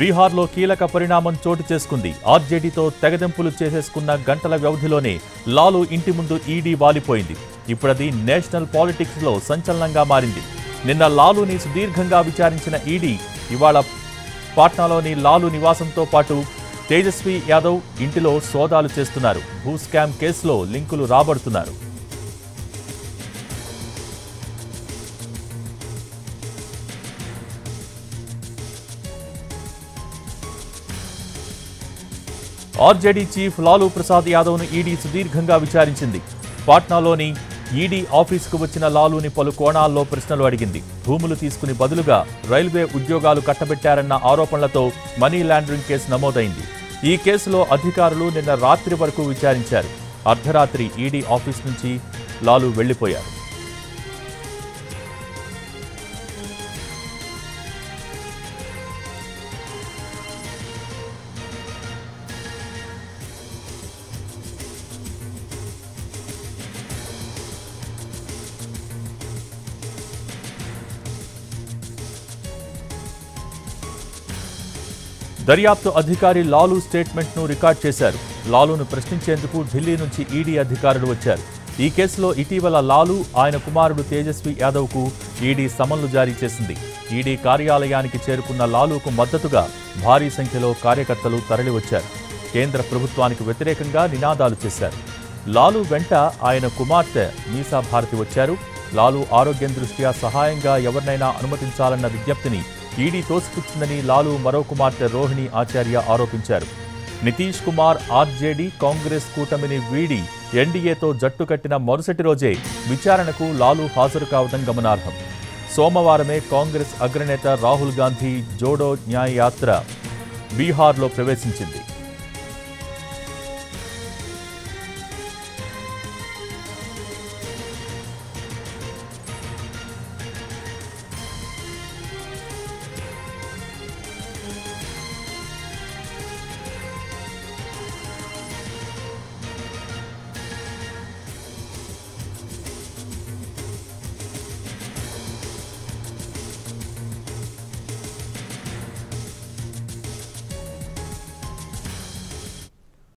బీహార్లో కీలక పరిణామం చోటు చేసుకుంది. ఆర్జేడీతో తెగదెంపులు చేసేసుకున్న గంటల వ్యవధిలోనే లాలూ ఇంటి ముందు ఈడీ వాలిపోయింది. ఇప్పుడది నేషనల్ పాలిటిక్స్లో సంచలనంగా మారింది. నిన్న లాలూని సుదీర్ఘంగా విచారించిన ఈడీ ఇవాళ పాట్నాలోని లాలూ నివాసంతో పాటు తేజస్వి యాదవ్ ఇంటిలో సోదాలు చేస్తున్నారు. భూ స్కామ్ కేసులో లింకులు రాబడుతున్నారు. ఆర్జేడీ చీఫ్ లాలూ ప్రసాద్ యాదవ్ను ఈడీ సుదీర్ఘంగా విచారించింది. పాట్నాలోని ఈడీ ఆఫీసుకు వచ్చిన లాలూని పలు కోణాల్లో ప్రశ్నలు అడిగింది. భూములు తీసుకుని బదులుగా రైల్వే ఉద్యోగాలు కట్టబెట్టారన్న ఆరోపణలతో మనీ లాండరింగ్ కేసు నమోదైంది. ఈ కేసులో అధికారులు నిన్న రాత్రి వరకు విచారించారు. అర్ధరాత్రి ఈడీ ఆఫీస్ నుంచి లాలూ వెళ్లిపోయారు. దర్యాప్తు అధికారి లాలూ స్టేట్మెంట్ను రికార్డ్ చేశారు. లాలూను ప్రశ్నించేందుకు ఢిల్లీ నుంచి ఈడీ అధికారులు వచ్చారు. ఈ కేసులో ఇటీవల లాలూ, ఆయన కుమారుడు తేజస్వి యాదవ్కు ఈడీ సమన్లు జారీ చేసింది. ఈడీ కార్యాలయానికి చేరుకున్న లాలూకు మద్దతుగా భారీ సంఖ్యలో కార్యకర్తలు తరలివచ్చారు. కేంద్ర ప్రభుత్వానికి వ్యతిరేకంగా నినాదాలు చేశారు. లాలూ వెంట ఆయన కుమార్తె మీసా భారతి వచ్చారు. లాలూ ఆరోగ్యం దృష్ట్యా సహాయంగా ఎవరినైనా అనుమతించాలన్న విజ్ఞప్తిని ఈడీ తోసిపుచ్చిందని లాలూ మరో కుమార్తె రోహిణి ఆచార్య ఆరోపించారు. నితీష్ కుమార్ ఆర్జేడీ కాంగ్రెస్ కూటమిని వీడి ఎన్డీఏతో జట్టు కట్టిన మరుసటి రోజే విచారణకు లాలూ హాజరు కావడం గమనార్హం. సోమవారమే కాంగ్రెస్ అగ్రనేత రాహుల్ గాంధీ జోడో న్యాయ యాత్ర బీహార్లో ప్రవేశించింది.